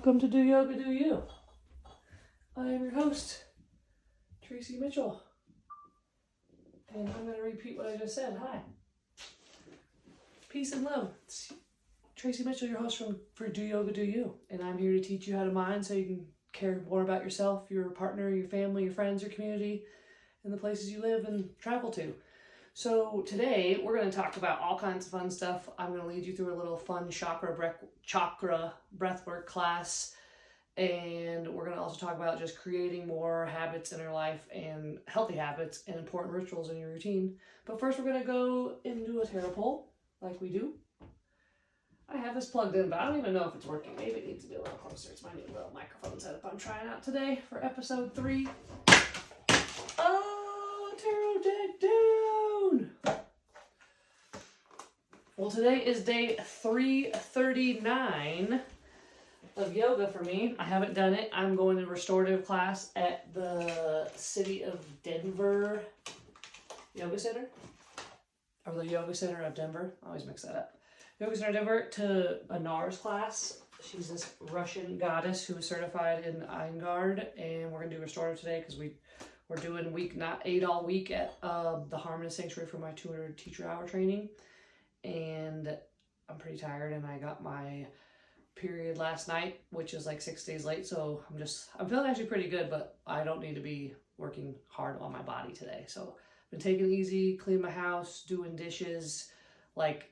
Welcome to Do Yoga Do You. I am your host, Tracy Mitchell. And I'm going to repeat what I just said. Hi. Peace and love. It's Tracy Mitchell, your host for Do Yoga Do You. And I'm here to teach you how to mind so you can care more about yourself, your partner, your family, your friends, your community, and the places you live and travel to. So today we're going to talk about all kinds of fun stuff. I'm going to lead you through a little fun chakra breathwork class. And we're going to also talk about just creating more habits in our life and healthy habits and important rituals in your routine. But first we're going to go into a tarot poll like we do. I have this plugged in, but I don't even know if it's working. Maybe it needs to be a little closer. It's my new little microphone setup I'm trying out today for episode 3. Oh, tarot deck down! Well, today is day 339 of yoga for me. I haven't done it. I'm going to restorative class at the City of Denver Yoga Center. Or the Yoga Center of Denver. I always mix that up. Yoga Center of Denver to Anar's class. She's this Russian goddess who is certified in Eingard. And we're going to do restorative today because we're doing week, not 8 all week at the Harmonious Sanctuary for my 200 teacher hour training. And I'm pretty tired and I got my period last night, which is like 6 days late. So I'm feeling actually pretty good, but I don't need to be working hard on my body today. So I've been taking it easy, cleaning my house, doing dishes. Like,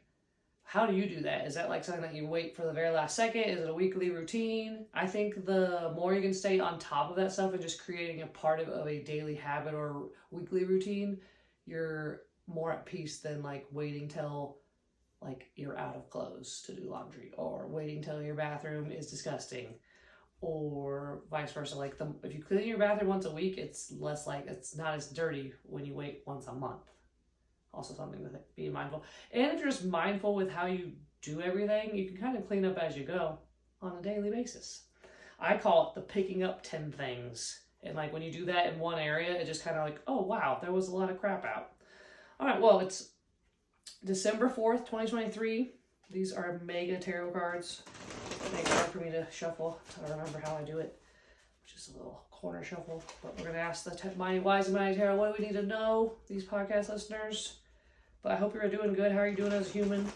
how do you do that? Is that like something that you wait for the very last second? Is it a weekly routine? I think the more you can stay on top of that stuff and just creating a part of a daily habit or weekly routine, you're more at peace than like waiting till like you're out of clothes to do laundry, or waiting till your bathroom is disgusting, or vice versa. Like if you clean your bathroom once a week, it's not as dirty when you wait once a month. Also something to be mindful. And if you're just mindful with how you do everything, you can kind of clean up as you go on a daily basis. I call it the picking up 10 things. And like when you do that in one area, it just kind of like, oh wow, there was a lot of crap out. All right, well, it's December 4th, 2023. These are mega tarot cards. They hard for me to shuffle, so I remember how I do it. Just a little corner shuffle. But we're going to ask the Mighty Wise and Mighty Tarot, what do we need to know, these podcast listeners? But I hope you're doing good. How are you doing as a human?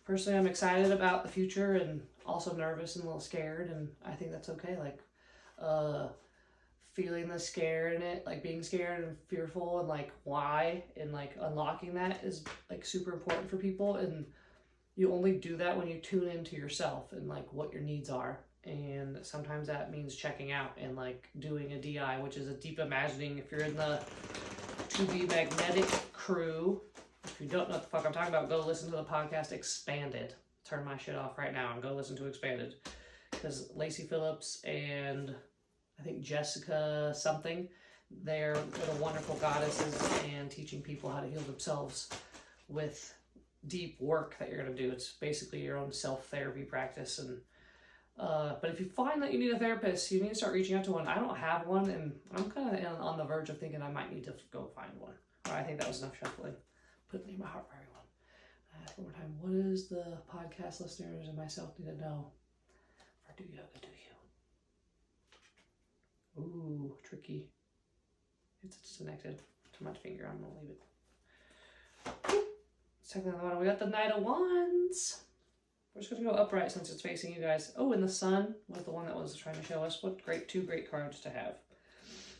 Personally, I'm excited about the future and also nervous and a little scared. And I think that's okay. Like, feeling the scare in it, like being scared and fearful and like why, and like unlocking that is like super important for people. And you only do that when you tune into yourself and like what your needs are. And sometimes that means checking out and like doing a DI, which is a deep imagining. If you're in the To Be Magnetic crew, if you don't know what the fuck I'm talking about, go listen to the podcast Expanded. Turn my shit off right now and go listen to Expanded. Because Lacey Phillips and I think Jessica something, they're little wonderful goddesses and teaching people how to heal themselves with deep work that you're going to do. It's basically your own self-therapy practice. And but if you find that you need a therapist, you need to start reaching out to one. I don't have one, and I'm kind of on the verge of thinking I might need to go find one. All right, I think that was enough shuffling. Put it in my heart for everyone. One more time. What does the podcast listeners and myself need to know for Do Yoga Do You? Ooh, tricky. It's disconnected to my finger. I'm going to leave it. Second on the bottom, we got the Knight of Wands. We're just going to go upright since it's facing you guys. Oh, and the Sun was the one that was trying to show us. What two great cards to have.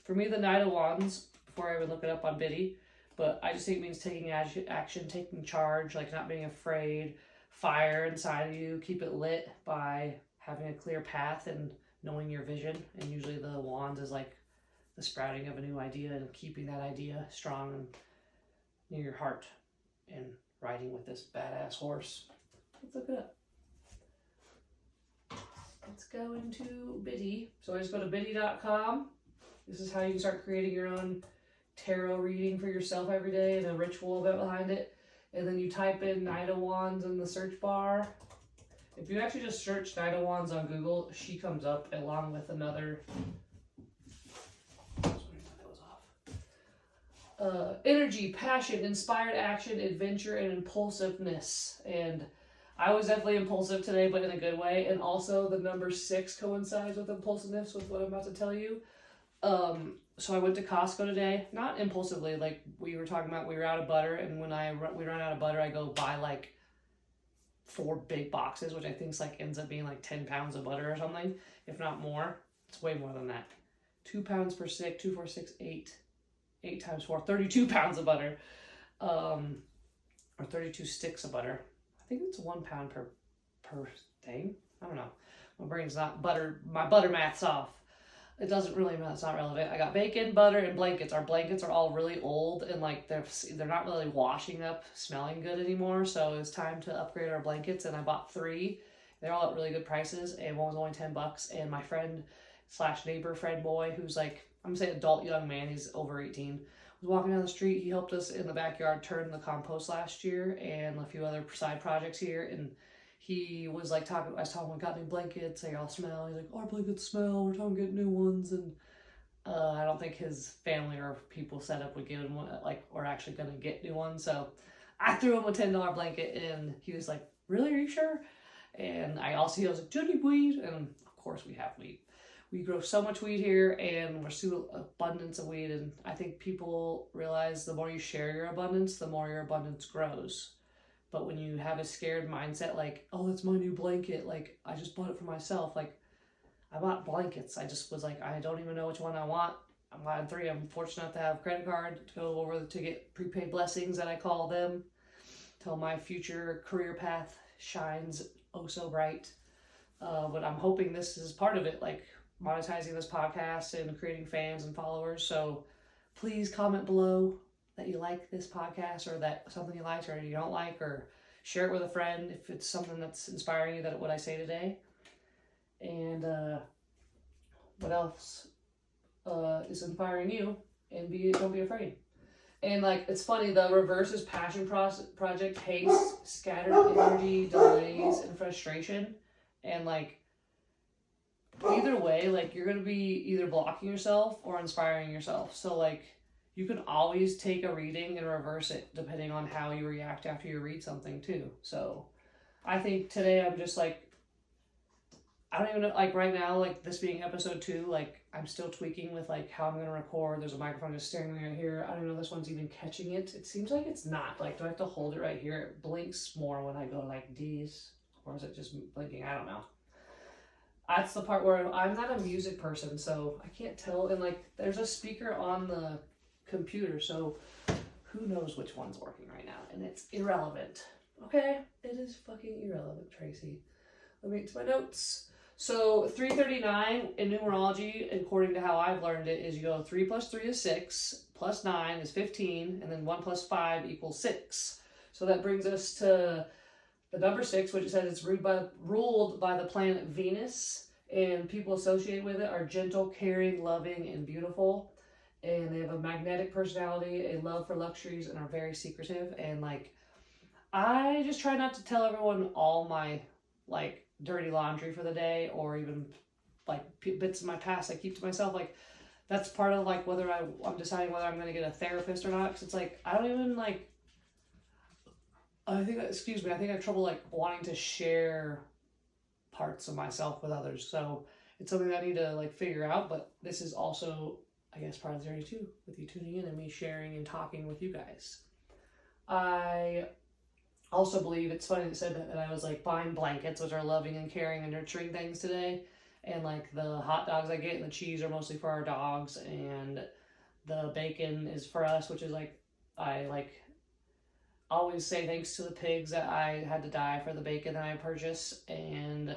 For me, the Knight of Wands, before I would look it up on Biddy, but I just think it means taking action, taking charge, like not being afraid, fire inside of you, keep it lit by having a clear path and knowing your vision. And usually the wands is like the sprouting of a new idea and keeping that idea strong and near your heart and riding with this badass horse. Let's look it up. Let's go into Biddy. So I just go to biddy.com. This is how you can start creating your own tarot reading for yourself every day and a ritual bit behind it. And then you type in Knight of Wands in the search bar. If you actually just search Knight of Wands on Google, she comes up along with another. Energy, passion, inspired action, adventure, and impulsiveness. And I was definitely impulsive today, but in a good way. And also the number 6 coincides with impulsiveness with what I'm about to tell you. So I went to Costco today, not impulsively, like we were talking about, we were out of butter. And when we run out of butter, I go buy like 4 big boxes, which I think ends up being like 10 pounds of butter or something, if not more. It's way more than that. 2 pounds per stick, 2, 4, 6, 8. 8 times 4, 32 pounds of butter. Or 32 sticks of butter. I think it's 1 pound per thing. I don't know. My brain's not my butter math's off. It doesn't really matter, it's not relevant. I got bacon, butter, and blankets. Our blankets are all really old and like they're not really washing up, smelling good anymore. So it's time to upgrade our blankets, and I bought 3. They're all at really good prices, and one was only $10. And my friend / neighbor friend boy, who's like, I'm gonna say adult young man, he's over 18, was walking down the street. He helped us in the backyard turn the compost last year and a few other side projects here. And he was like I was talking about, got new blankets, they all smell. He's like, our blankets smell, we're talking to get new ones. And I don't think his family or people set up would give him one, like, or actually gonna get new ones. So I threw him a $10 blanket, and he was like, really, are you sure? And he was like, do you need weed? And of course we have weed. We grow so much weed here, and we're so abundance of weed. And I think people realize the more you share your abundance, the more your abundance grows. But when you have a scared mindset, like, oh, it's my new blanket, like, I just bought it for myself. Like, I bought blankets. I just was like, I don't even know which one I want. I'm buying 3. I'm fortunate enough to have a credit card to go over to get prepaid blessings, that I call them, till my future career path shines oh so bright. But I'm hoping this is part of it, like monetizing this podcast and creating fans and followers. So please comment below that you like this podcast, or that something you liked or you don't like, or share it with a friend if it's something that's inspiring you, that what I say today. And what else is inspiring you? And don't be afraid. And like, it's funny, the reverse is passion project, haste, scattered energy, delays, and frustration. And like, either way, like, you're gonna be either blocking yourself or inspiring yourself. So like, you can always take a reading and reverse it depending on how you react after you read something too. So I think today I'm just like, I don't even know, like right now, like this being episode 2, like I'm still tweaking with like how I'm going to record. There's a microphone just staring right here. I don't know if this one's even catching it. It seems like it's not. Like, do I have to hold it right here? It blinks more when I go like these, or is it just blinking? I don't know. That's the part where I'm not a music person, so I can't tell. And like, there's a speaker on the computer, so who knows which one's working right now, and it's irrelevant. Okay, it is fucking irrelevant, Tracy. Let me get to my notes. So 339 in numerology, according to how I've learned it, is you go 3 plus 3 is 6, plus 9 is 15, and then 1 plus 5 equals 6. So that brings us to the number 6, which it says it's ruled by the planet Venus, and people associated with it are gentle, caring, loving, and beautiful. And they have a magnetic personality, a love for luxuries, and are very secretive. And like, I just try not to tell everyone all my like dirty laundry for the day, or even like bits of my past I keep to myself. Like, that's part of like whether I'm deciding whether I'm going to get a therapist or not. Because it's like, I don't even like, I think I have trouble like wanting to share parts of myself with others. So it's something that I need to like figure out. But this is also, I guess, part of 32, with you tuning in and me sharing and talking with you guys. I also believe, it's funny that said that I was like buying blankets, which are loving and caring and nurturing things today. And like the hot dogs I get and the cheese are mostly for our dogs, and the bacon is for us, which is like, I like always say thanks to the pigs that I had to die for the bacon that I purchased. And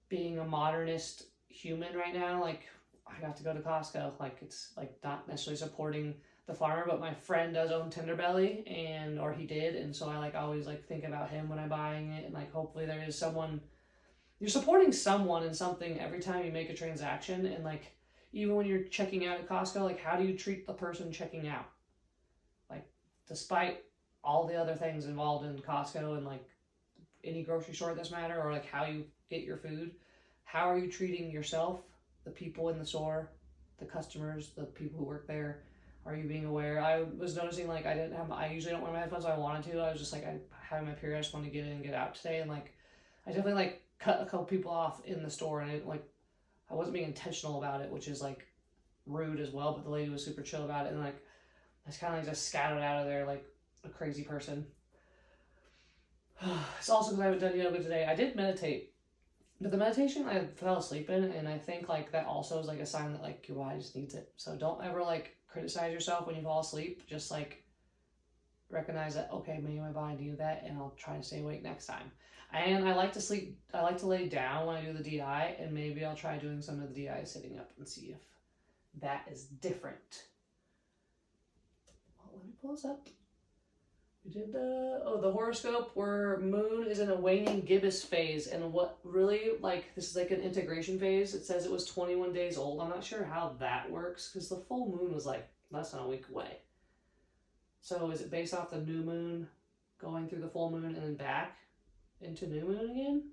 being a modernist human right now, like, I got to go to Costco. Like, it's like not necessarily supporting the farmer, but my friend does own Tenderbelly, or he did, and so I like always like think about him when I'm buying it. And like, hopefully there is someone, you're supporting someone in something every time you make a transaction. And like, even when you're checking out at Costco, like, how do you treat the person checking out? Like, despite all the other things involved in Costco and like any grocery store, this matter, or like how you get your food, how are you treating yourself, the people in the store, the customers, the people who work there? Are you being aware? I was noticing like I usually don't wear my headphones, so I wanted to. I was just like, I had my period, I just wanted to get in and get out today, and like I definitely like cut a couple people off in the store, and it like I wasn't being intentional about it, which is like rude as well, but the lady was super chill about it, and like I just kind of like just scattered out of there like a crazy person. It's also because I haven't done yoga today. I did meditate, but the meditation I fell asleep in, and I think like that also is like a sign that like your body just needs it. So don't ever like criticize yourself when you fall asleep. Just like recognize that, okay, maybe my body needed that, and I'll try to stay awake next time. And I like to sleep, I like to lay down when I do the DI, and maybe I'll try doing some of the DI sitting up and see if that is different. Well, let me pull this up. We did the horoscope where moon is in a waning gibbous phase, and what really, like, this is like an integration phase. It says it was 21 days old. I'm not sure how that works because the full moon was like less than a week away. So is it based off the new moon going through the full moon and then back into new moon again?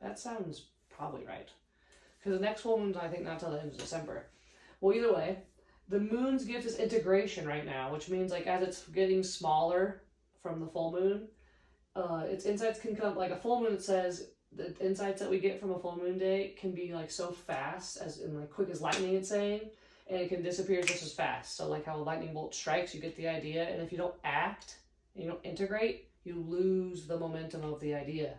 That sounds probably right. Because the next full moon's I think not till the end of December. Well, either way, the moon's gives us integration right now, which means like as it's getting smaller from the full moon, its insights can come, like a full moon, it says the insights that we get from a full moon day can be like so fast, as in like quick as lightning, it's saying, and it can disappear just as fast. So like how a lightning bolt strikes, you get the idea, and if you don't act and you don't integrate, you lose the momentum of the idea.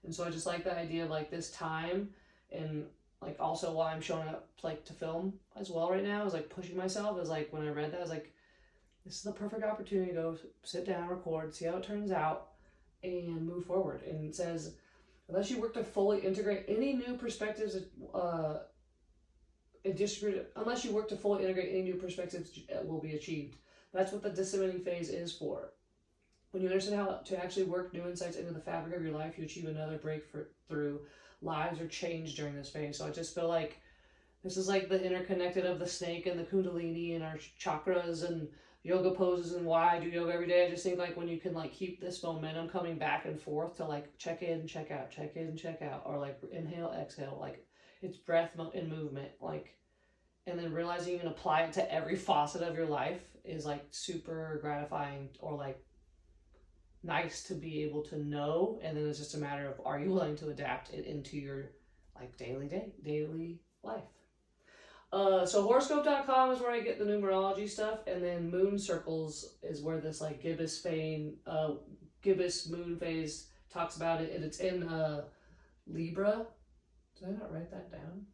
And so I just like the idea of like this time, and like also why I'm showing up like to film as well right now is like pushing myself. Is like when I read that, I was like, this is the perfect opportunity to go sit down, record, see how it turns out, and move forward. And it says, unless you work to fully integrate any new perspectives, unless you work to fully integrate any new perspectives will be achieved. That's what the disseminating phase is for. When you understand how to actually work new insights into the fabric of your life, you achieve another breakthrough. Lives are changed during this phase. So I just feel like this is like the interconnected of the snake and the kundalini and our chakras and yoga poses and why I do yoga every day. I just think like when you can like keep this momentum coming back and forth to like check in, check out, check in, check out, or like inhale, exhale, like it's breath and movement, like, and then realizing you can apply it to every facet of your life is like super gratifying, or like nice to be able to know. And then it's just a matter of, are you willing to adapt it into your like daily life? So horoscope.com is where I get the numerology stuff, and then moon circles is where this like gibbous moon phase talks about it, and it's in Libra. Did I not write that down?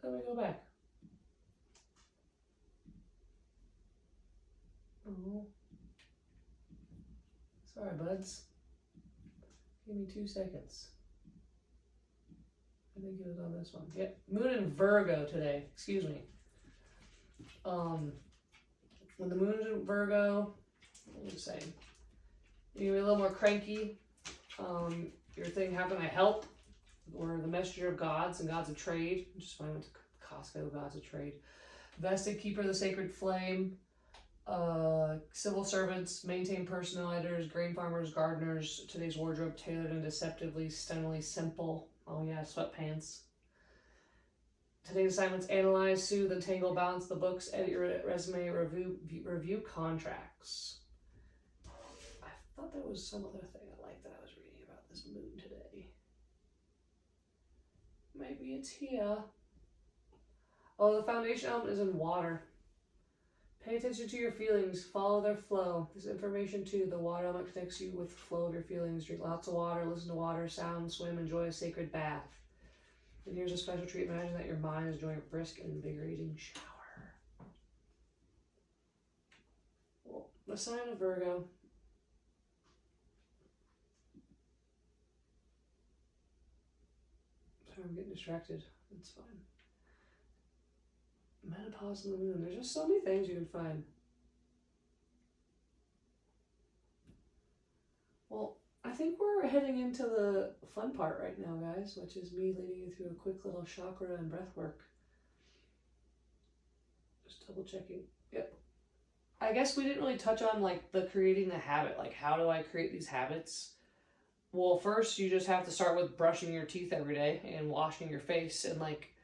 Let me go back. Oh, sorry, buds. Give me 2 seconds. I think it was on this one. Yep, moon in Virgo today. Excuse me. When the moon is in Virgo, what was I saying? You're a little more cranky. Your thing, how can I help? Or the messenger of gods and gods of trade. Just when I went to Costco, gods of trade. Vested keeper of the sacred flame. Civil servants, maintain personnel editors, grain farmers, gardeners. Today's wardrobe tailored and deceptively, stunningly simple. Oh yeah, sweatpants. Today's assignments: analyze, soothe, untangle, balance the books, edit your resume, review contracts. I thought there was some other thing I liked that I was reading about this moon today. Maybe it's here. Oh, the foundation element is in water. Pay attention to your feelings. Follow their flow. This information too. The water element connects you with the flow of your feelings. Drink lots of water. Listen to water sounds. Swim. Enjoy a sacred bath. And here's a special treat. Imagine that your mind is enjoying a brisk and invigorating shower. Well, the sign of Virgo. Sorry, I'm getting distracted. It's fine. Menopause and the moon. There's just so many things you can find. Well, I think we're heading into the fun part right now, guys, which is me leading you through a quick little chakra and breath work. Just double checking. Yep. I guess we didn't really touch on like the creating the habit. Like, how do I create these habits? Well, first you just have to start with brushing your teeth every day and washing your face, and like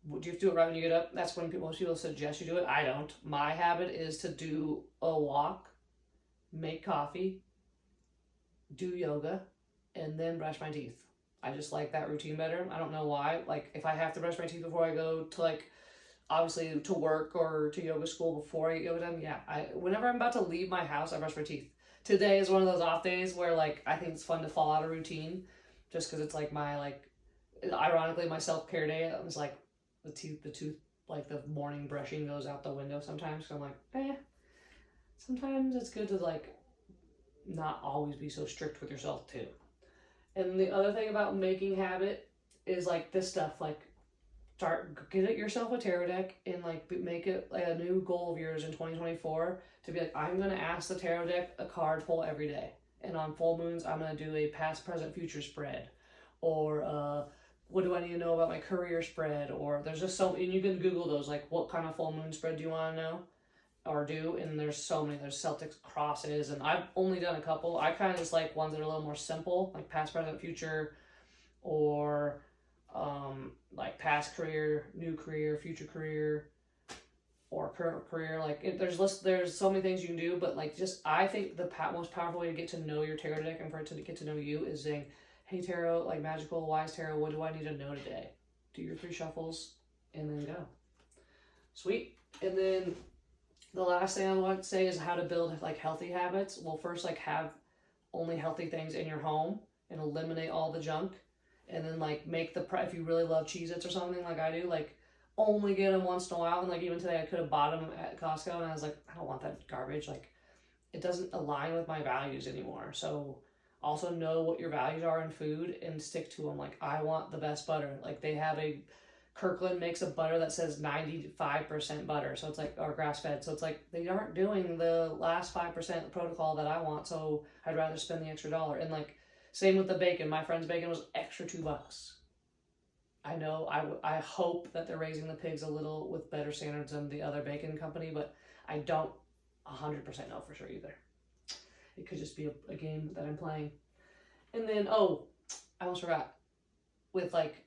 Do you have to do it right when you get up? That's when most people suggest you do it. I don't. My habit is to do a walk, make coffee, do yoga, and then brush my teeth. I just like that routine better. I don't know why. Like, if I have to brush my teeth before I go to, like, obviously to work or to yoga school before I get yoga done, yeah. Whenever I'm about to leave my house, I brush my teeth. Today is one of those off days where, like, I think it's fun to fall out of routine just because it's, like, my, like, ironically, my self-care day. I was like, the tooth, like, the morning brushing goes out the window sometimes. So I'm like, sometimes it's good to, like, not always be so strict with yourself, too. And the other thing about making habit is, like, this stuff, like, get yourself a tarot deck and, like, make it like a new goal of yours in 2024 to be like, I'm going to ask the tarot deck a card pull every day. And on full moons, I'm going to do a past, present, future spread. Or, what do I need to know about my career spread? Or there's just so, and you can Google those, like, what kind of full moon spread do you want to know? Or do, and there's so many. There's Celtics crosses, and I've only done a couple. I kind of just like ones that are a little more simple, like past, present, future, or like past career, new career, future career, or current career. Like, there's so many things you can do, but, like, just I think the most powerful way to get to know your tarot deck and for it to get to know you is saying, hey tarot, like magical wise tarot, what do I need to know today? Do your 3 shuffles and then go. Sweet. And then the last thing I want to say is how to build, like, healthy habits. Well, first, like, have only healthy things in your home and eliminate all the junk. And then, like, make if you really love Cheez-Its or something like I do, like, only get them once in a while. And, like, even today I could have bought them at Costco and I was like, I don't want that garbage. Like, it doesn't align with my values anymore. So also know what your values are in food and stick to them. Like, I want the best butter. Like, they have Kirkland makes a butter that says 95% butter, so it's like, or grass-fed, so it's like, they aren't doing the last 5% protocol that I want, so I'd rather spend the extra $1. And, like, same with the bacon. My friend's bacon was extra $2. I know, I hope that they're raising the pigs a little with better standards than the other bacon company, but I don't 100% know for sure either. It could just be a game that I'm playing. And then, I almost forgot, with, like,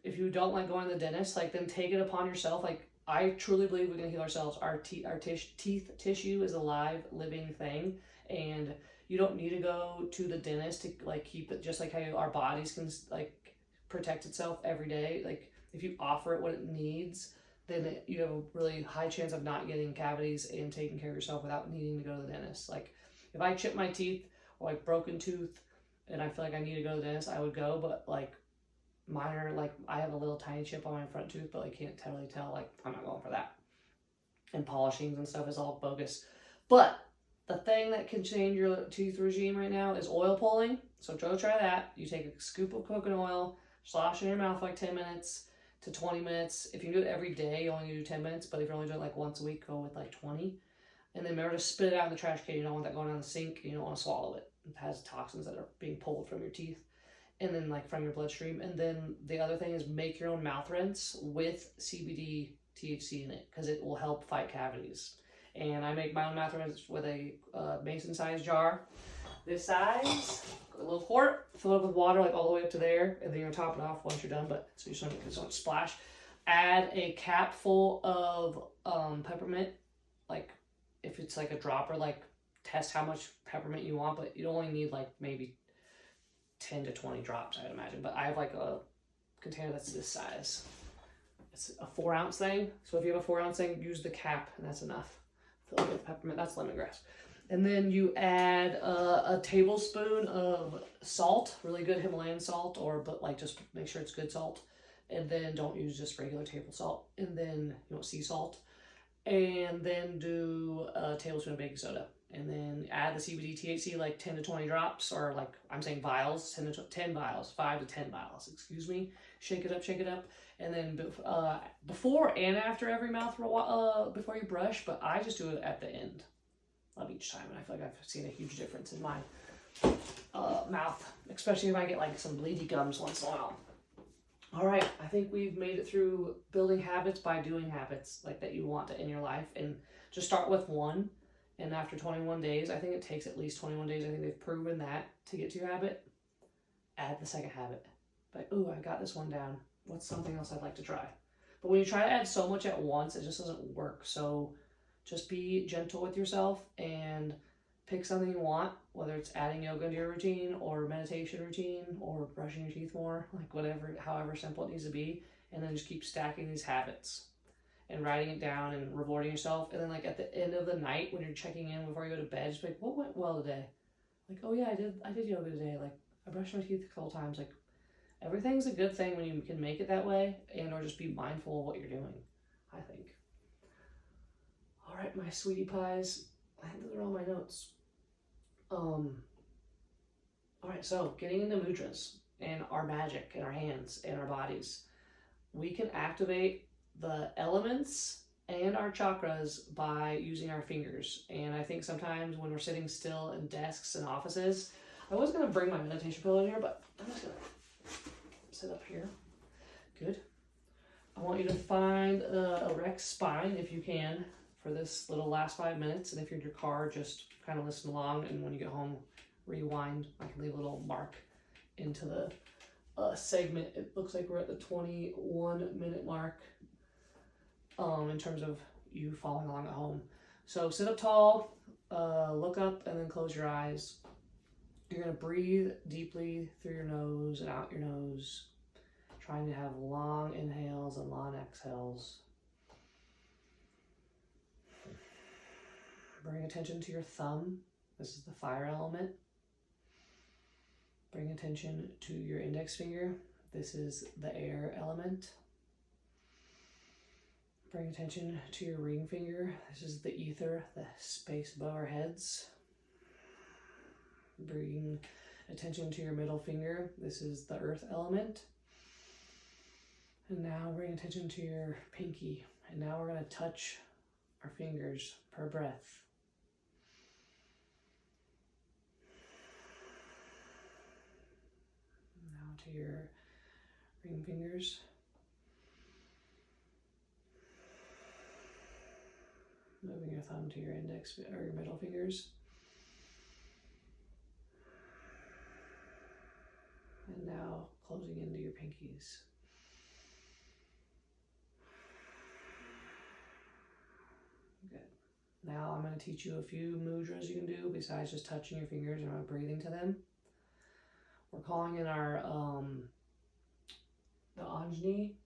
if you don't like going to the dentist, like, then take it upon yourself. Like, I truly believe we can heal ourselves. Our teeth tissue is a live, living thing, and you don't need to go to the dentist to, like, keep it, just like how our bodies can, like, protect itself every day. Like, if you offer it what it needs, then you have a really high chance of not getting cavities and taking care of yourself without needing to go to the dentist. Like, if I chip my teeth or, like, broken tooth and I feel like I need to go to the dentist, I would go, but, like, mine are, like, I have a little tiny chip on my front tooth, but I can't really tell, like, I'm not going for that. And polishings and stuff is all bogus. But the thing that can change your tooth regime right now is oil pulling. So go try that. You take a scoop of coconut oil, slosh in your mouth for like 10 minutes to 20 minutes. If you do it every day, you only do 10 minutes. But if you're only doing it like once a week, go with like 20. And then remember to spit it out in the trash can. You don't want that going down the sink. You don't want to swallow it. It has toxins that are being pulled from your teeth. And then, like, from your bloodstream. And then the other thing is make your own mouth rinse with CBD THC in it, because it will help fight cavities. And I make my own mouth rinse with a mason-sized jar, this size, a little quart, fill it up with water, like, all the way up to there, and then you're gonna top it off once you're done. But so you just don't splash. Add a cap full of peppermint, like, if it's like a dropper, like, test how much peppermint you want, but you only need, like, maybe 10 to 20 drops, I would imagine. But I have, like, a container that's this size. It's a 4-ounce thing. So if you have a 4-ounce thing, use the cap, and that's enough. Fill it with peppermint. That's lemongrass. And then you add a tablespoon of salt, really good Himalayan salt, but like, just make sure it's good salt. And then don't use just regular table salt. And then, sea salt. And then do a tablespoon of baking soda. And then add the CBD THC, like 10 to 20 drops, or, like, I'm saying vials, 10 vials, 5 to 10 vials, excuse me. Shake it up. And then before and after every before you brush, but I just do it at the end of each time. And I feel like I've seen a huge difference in my mouth, especially if I get, like, some bleedy gums once in a while. All right, I think we've made it through building habits by doing habits, like, that you want in your life. And just start with one. And after 21 days, I think it takes at least 21 days. I think they've proven that to get to your habit. Add the second habit. But, I got this one down. what's something else I'd like to try? But when you try to add so much at once, it just doesn't work. So just be gentle with yourself and pick something you want, whether it's adding yoga into your routine or meditation routine or brushing your teeth more, like whatever, however simple it needs to be. And then just keep stacking these habits and writing it down and rewarding yourself. And then like at the end of the night when you're checking in before you go to bed, just be like, what went well today? Like, oh yeah, I did yoga today. Like I brushed my teeth a couple times. Like everything's a good thing when you can make it that way, and or just be mindful of what you're doing, I think. All right, my sweetie pies. I think those are all my notes. All right, so getting into mudras and our magic in our hands and our bodies. We can activate the elements and our chakras by using our fingers. And I think sometimes when we're sitting still in desks and offices, I was going to bring my meditation pillow in here, but I'm just going to sit up here. Good. I want you to find a erect spine if you can for this little last 5 minutes. And if you're in your car, just kind of listen along. And when you get home, rewind. I can leave a little mark into the segment. It looks like we're at the 21-minute mark in terms of you following along at home. So sit up tall, look up, and then close your eyes. You're going to breathe deeply through your nose and out your nose, trying to have long inhales and long exhales. Bring attention to your thumb. This is the fire element. Bring attention to your index finger. This is the air element. Bring attention to your ring finger. This is the ether, the space above our heads. Bring attention to your middle finger. This is the earth element. And now bring attention to your pinky. And now we're going to touch our fingers per breath. Now to your ring fingers. Moving your thumb to your index or your middle fingers. And now closing into your pinkies. Good. Now I'm going to teach you a few mudras you can do besides just touching your fingers and breathing to them. We're calling in our the Agni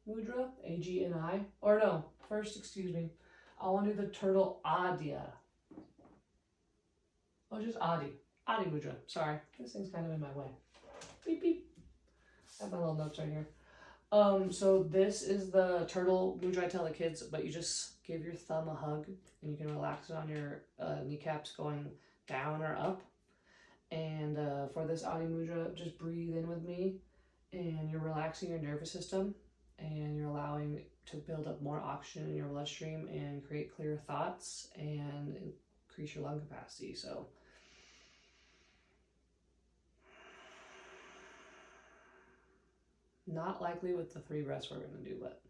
mudra, A-G-N-I, or no, first, excuse me, I want to do the turtle Adya. Oh, just Adi mudra, sorry, this thing's kind of in my way. Beep, beep. I have my little notes right here. So this is the turtle mudra I tell the kids, but you just give your thumb a hug and you can relax it on your kneecaps going down or up. And for this Adi mudra, just breathe in with me, and you're relaxing your nervous system, and you're allowing to build up more oxygen in your bloodstream and create clear thoughts and increase your lung capacity. So not likely with the 3 breaths we're going to do, but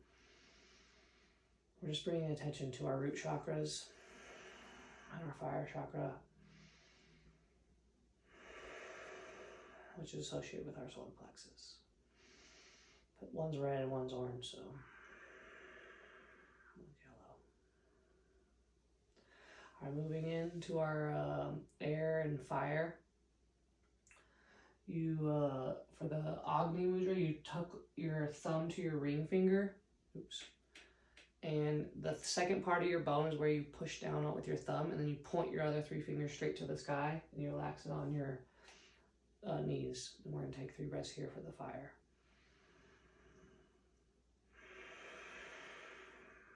we're just bringing attention to our root chakras and our fire chakra, which is associated with our solar plexus. But one's red and one's orange, so one's yellow. All right, moving into our air and fire. You, for the Agni mudra, you tuck your thumb to your ring finger. Oops. And the second part of your bone is where you push down with your thumb, and then you point your other 3 fingers straight to the sky, and you relax it on your knees. And we're going to take 3 breaths here for the fire.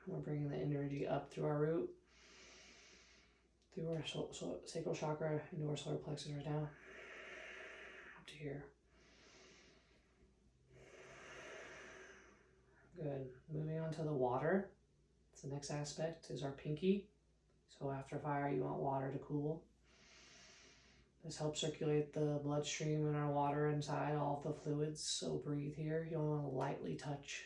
We're bringing the energy up through our root, through our sacral chakra, into our solar plexus right now, up to here. Good. Moving on to the water. That's the next aspect, is our pinky. So after fire, you want water to cool. This helps circulate the bloodstream and our water inside, all of the fluids. So breathe here. You only want to lightly touch.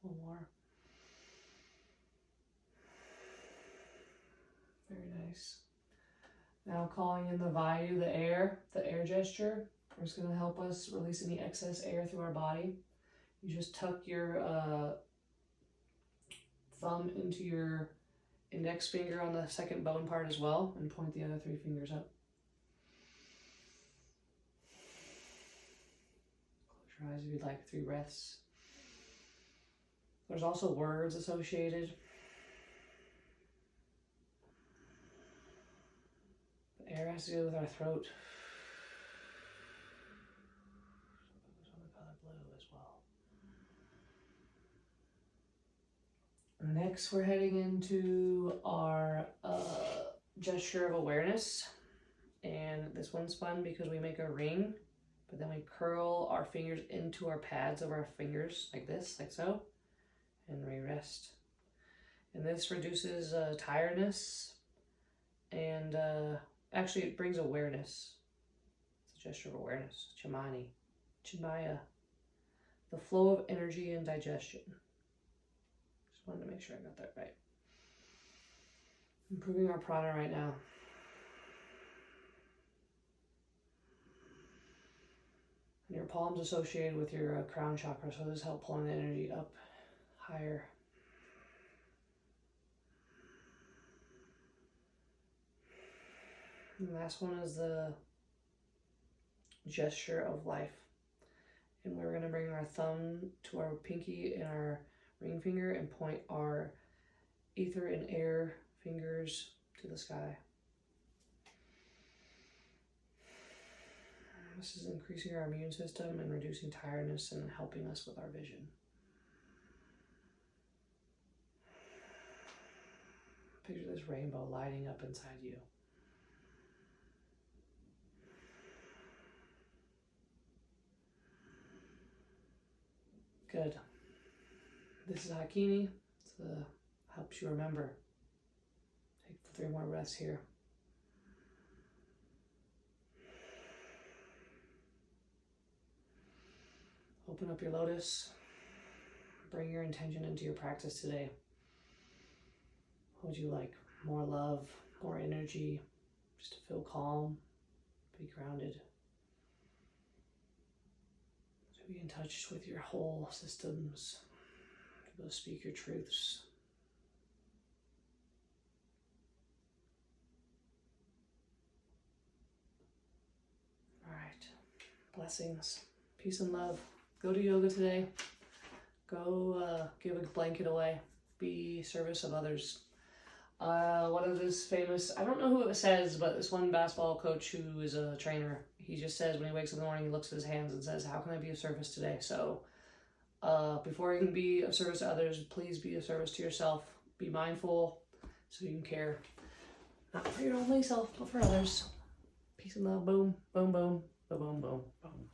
One more. Very nice. Now calling in the Vayu, the air gesture. It's going to help us release any excess air through our body. You just tuck your thumb into your index finger on the second bone part as well, and point the other 3 fingers up. Close your eyes if you'd like, 3 breaths. There's also words associated. The air has to do with our throat. So the color blue as well. Next, we're heading into our gesture of awareness. And this one's fun because we make a ring, but then we curl our fingers into our pads of our fingers like this, like so, and we rest. And this reduces tiredness, and actually it brings awareness. It's a gesture of awareness. Chimaya. The flow of energy and digestion. Just wanted to make sure I got that right. Improving our prana right now. And your palms associated with your crown chakra, so this helps pulling the energy up higher. And the last one is the gesture of life. And we're going to bring our thumb to our pinky and our ring finger and point our ether and air fingers to the sky. This is increasing our immune system and reducing tiredness and helping us with our vision. Picture this rainbow lighting up inside you. Good. This is Hakini. It helps you remember. Take 3 more breaths here. Open up your lotus. Bring your intention into your practice today. What would you like? More love, more energy, just to feel calm, be grounded. To be in touch with your whole systems, to go speak your truths. All right. Blessings, peace and love. Go to yoga today. Go give a blanket away. Be service of others. One of this famous, I don't know who it says, but this one basketball coach who is a trainer, he just says when he wakes up in the morning, he looks at his hands and says, how can I be of service today? So before you can be of service to others, please be of service to yourself. Be mindful so you can care, not for your only self, but for others. Peace and love. Boom, boom, boom, boom, boom, boom, boom.